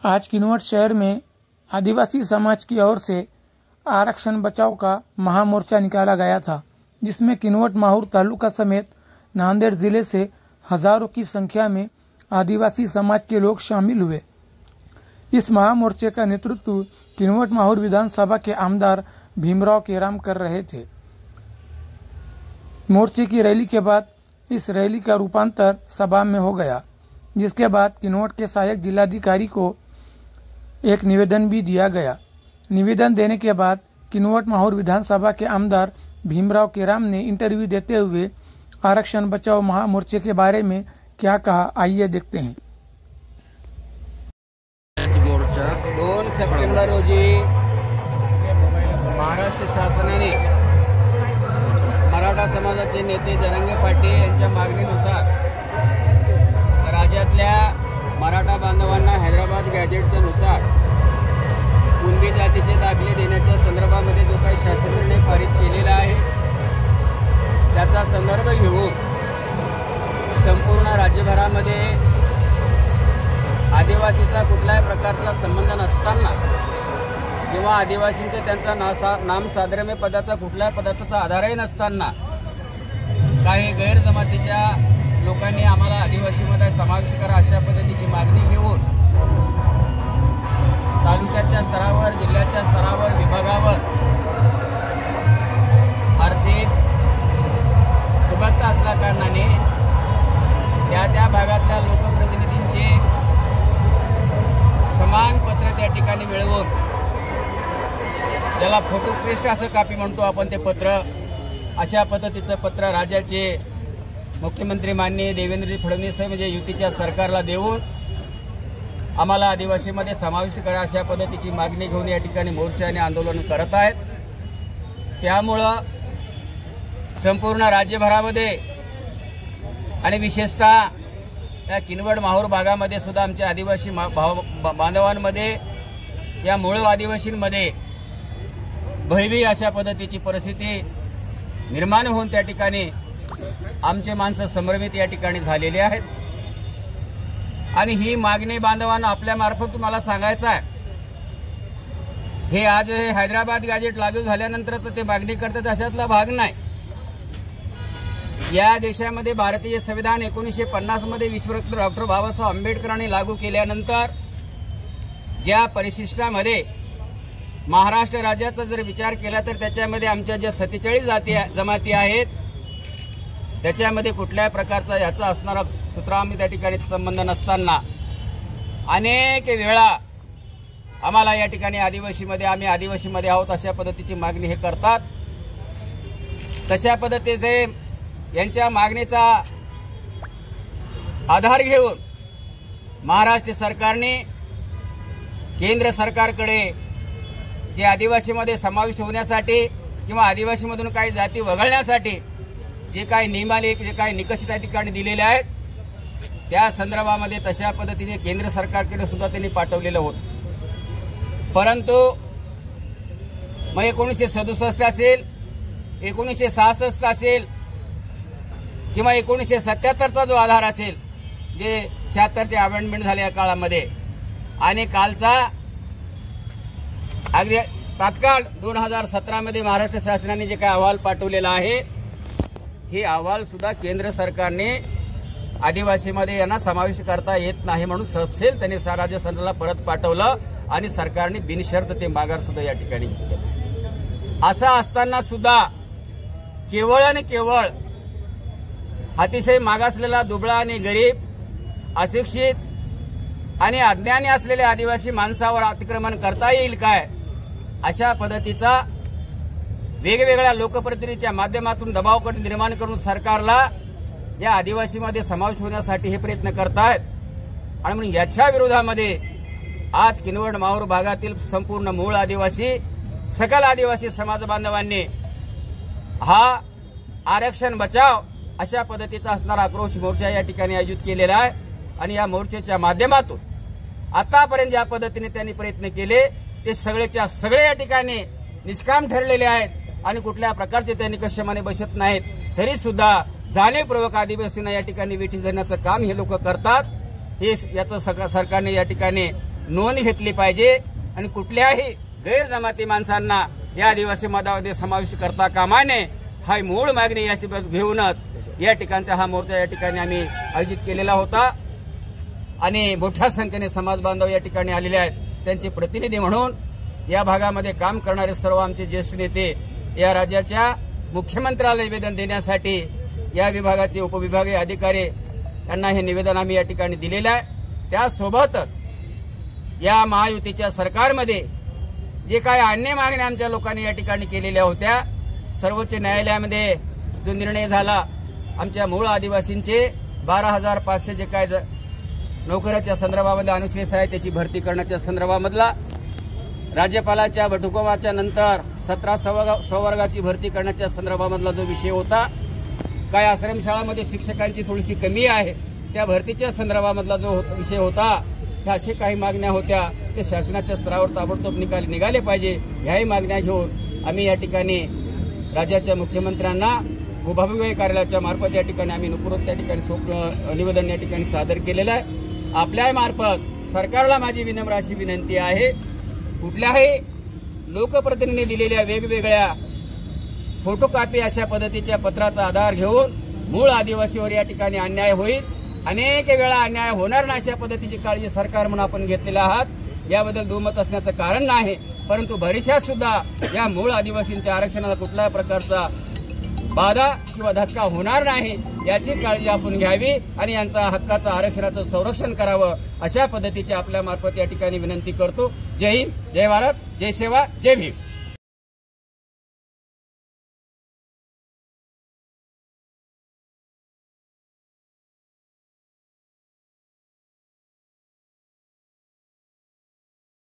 आज किनवट शहर में आदिवासी समाज की ओर से आरक्षण बचाओ का महामोर्चा निकाला गया था, जिसमें किनवट माहौर तालुका समेत नांदेड़ जिले से हजारों की संख्या में आदिवासी समाज के लोग शामिल हुए। इस महामोर्चे का नेतृत्व किनवट माहौर विधानसभा के आमदार भीमराव केराम कर रहे थे। मोर्चे की रैली के बाद इस रैली का रूपांतर सभा में हो गया, जिसके बाद किनवट के सहायक जिलाधिकारी को एक निवेदन भी दिया गया। निवेदन देने के बाद किनवट माहौर विधानसभा के आमदार भीमराव केराम ने इंटरव्यू देते हुए आरक्षण बचाओ महामोर्चे के बारे में क्या कहा, आइए देखते हैं। मोर्चा 2 सप्टेंबर रोजी महाराष्ट्र शासनाने मराठा समाजाचे नेते जरांगे पाटील यांच्या मागणीनुसार राज्यातल्या मराठा बांधवांना हैदराबाद गॅजेटच्या नुसार कुणबी जातीचे दाखले देण्याच्या संदर्भामध्ये जो काही शासन निर्णय पारित केलेला आहे त्याचा संदर्भ घेऊन संपूर्ण राज्यभरामध्ये आदिवासीचा कुठल्याही प्रकारचा संबंध नसताना किंवा आदिवासींचे त्यांचा नामसाधर्म्य पदाचा कुठल्याही पदाचा आधारही नसताना काही गैरजमातीच्या लोकांनी आम्हाला आदिवासीमध्ये समाविष्ट करा अशा पद्धतीची मागणी घेऊन तालुक्याच्या स्तरावर, जिल्ह्याच्या स्तरावर, विभागावर आर्थिक सुबत्ता असल्या कारणाने त्या भागातल्या लोकप्रतिनिधींचे समान पत्र त्या ठिकाणी मिळवून, ज्याला फोटो पेस्ट असं कापी म्हणतो आपण, ते पत्र, अशा पद्धतीचं पत्र राज्याचे मुख्यमंत्री माननीय देवेंद्रजी फडणवीस म्हणजे युतीच्या सरकारला देऊन आम्हाला आदिवासीमध्ये समाविष्ट करा अशा पद्धतीची मागणी घेऊन या ठिकाणी मोर्चा आणि आंदोलन करत आहेत। त्यामुळं संपूर्ण राज्यभरामध्ये आणि विशेषतः या किनवट माहूर भागामध्ये सुद्धा आमच्या आदिवासी बांधवांमध्ये, या मूळ आदिवासींमध्ये भयभी अशा पद्धतीची परिस्थिती निर्माण होऊन त्या ठिकाणी आमचे माणसं संभ्रमित या ठिकाणी झालेले आहेत। आणि ही मागणी बांधवांना आपल्या मार्फत तुम्हाला सांगायचं आहे, हे आज हैदराबाद गॅजेट लागू झाल्यानंतरच ते मागणी करतात अशातला भाग नाही। या देशामध्ये भारतीय संविधान 1950 मध्ये विश्वरत्न डॉक्टर बाबासाहेब आंबेडकरांनी लागू केल्यानंतर ज्या परिशिष्टामध्ये महाराष्ट्र राज्याचा जर विचार केला तर त्याच्यामध्ये आमच्या ज्या 47 जमाती आहेत त्याच्यामध्ये कुठल्याही प्रकारचा याचा असणारा सूत्रांमी त्या ठिकाणी संबंध नसताना अनेक वेळा आम्हाला या ठिकाणी आम्ही आदिवासीमध्ये आहोत अशा पद्धतीची मागणी हे करतात। तशा पद्धतीचे यांच्या मागणीचा आधार घेऊन महाराष्ट्र सरकारने केंद्र सरकारकडे जे आदिवासीमध्ये समाविष्ट होण्यासाठी किंवा आदिवासीमधून काही जाती वगळण्यासाठी जे काही नियमावली, जे काही निकष त्या ठिकाणी दिलेले आहेत त्या संदर्भामध्ये तशा पद्धतीने केंद्र सरकारकडे सुद्धा त्यांनी पाठवलेलं होतं। परंतु मग 1967 असेल, 1966 असेल किंवा 1977चा जो आधार असेल, जे 76चे अमेंडमेंट झाले या काळामध्ये, आणि कालचा अगदी तात्काळ 2017 मध्ये महाराष्ट्र शासनाने जे काही अहवाल पाठवलेला आहे, हे अहवाल सुद्धा केंद्र सरकारने आदिवासीमध्ये यांना समावेश करता येत नाही म्हणून सबसेल त्यांनी राज्य सरकारला परत पाठवलं आणि सरकारने बिनशर्त ते माघार सुद्धा या ठिकाणी घेतलं। असं असताना सुद्धा केवळ आणि केवळ अतिशय मागासलेला, दुबळा आणि गरीब, अशिक्षित आणि अज्ञानी असलेल्या आदिवासी माणसावर अतिक्रमण करता येईल काय अशा पद्धतीचा वेगवेगळ्या लोकप्रतिनिधीच्या माध्यमातून दबाव निर्माण करून सरकारला या आदिवासीमध्ये समावेश होण्यासाठी हे प्रयत्न करतायत। आणि म्हणून याच्या विरोधामध्ये आज किनवट माहूर भागातील संपूर्ण मूळ आदिवासी, सकल आदिवासी समाज बांधवांनी हा आरक्षण बचाव अशा पद्धतीचा असणारा आक्रोश मोर्चा या ठिकाणी आयोजित केलेला आहे। आणि या मोर्चाच्या माध्यमातून आतापर्यंत ज्या पद्धतीने त्यांनी प्रयत्न केले ते सगळेच्या सगळे या ठिकाणी निष्काम ठरलेले आहेत आणि कुठल्या प्रकारचे त्यांनी कशामाने बसत नाहीत। तरी सुद्धा जाणीवपूर्वक आदिवासींना या ठिकाणी वेठीस धरण्याचं काम हे लोक करतात। हे याचं सरकारने या ठिकाणी नोंद घेतली पाहिजे आणि कुठल्याही गैरजमाती माणसांना या आदिवासी मतामध्ये समाविष्ट करता कामा नये हा मूळ मागणी याची घेऊनच या ठिकाणचा हा मोर्चा या ठिकाणी आम्ही आयोजित केलेला होता आणि मोठ्या संख्येने समाज बांधव या ठिकाणी आलेले आहेत। त्यांचे प्रतिनिधी म्हणून या भागामध्ये काम करणारे सर्व आमचे ज्येष्ठ नेते या राज्याच्या मुख्यमंत्र्याला निवेदन देण्यासाठी या विभागाचे उपविभागीय अधिकारी यांना हे निवेदन आम्ही या ठिकाणी दिलेलं आहे। त्यासोबतच या महायुतीच्या सरकारमध्ये जे काही अन्य मागण्या आमच्या लोकांनी या ठिकाणी केलेल्या होत्या, सर्वोच्च न्यायालयामध्ये जो निर्णय झाला आमच्या मूळ आदिवासींचे 12,500 जे काय नोकऱ्याच्या संदर्भामध्ये अनुशेष आहे त्याची भरती करण्याच्या संदर्भामधला, राज्यपालाच्या वटहुकुमाच्या नंतर 17 संवर्गाची भरती करण्याच्या संदर्भामधला जो विषय होता, काय आश्रमशाळांमध्ये शिक्षकांची थोडीशी कमी आहे त्या भरतीच्या संदर्भामधला जो विषय होता, ह्या अशा काही मागण्या होत्या ते शासनाच्या स्तरावर ताबडतोब निघाले पाहिजे। ह्याही मागण्या घेऊन आम्ही या ठिकाणी राज्याच्या मुख्यमंत्र्यांना विभागीय कार्यालयाच्या मार्फत या ठिकाणी आम्ही नुपुरत त्या ठिकाणी निवेदन या ठिकाणी सादर केलेलं आहे। आपल्या मार्फत सरकारला माझी विनम्र अशी विनंती आहे, कुठल्याही लोकप्रतिनिधींनी दिलेल्या वेगवेगळ्या फोटोकॉपी अशा पद्धतीच्या पत्राचा आधार घेऊन मूळ आदिवासीवर या ठिकाणी अन्याय होईल, अनेक वेळा अन्याय होणार नाही अशा पद्धतीची काळजी सरकार म्हणून आपण घेतलेल्या आहात, याबद्दल दुमत असण्याचं कारण नाही। परंतु भविष्यात सुद्धा या मूळ आदिवासींच्या आरक्षणाला कुठल्याही प्रकारचा बाधा किंवा धक्का होणार नाही याची काळजी आपण घ्यावी आणि यांचा हक्काचं आरक्षणाचं संरक्षण करावं अशा पद्धतीची आपल्या मार्फत या ठिकाणी विनंती करतो। जय हिंद, जय भारत, जय सेवा, जय भीम।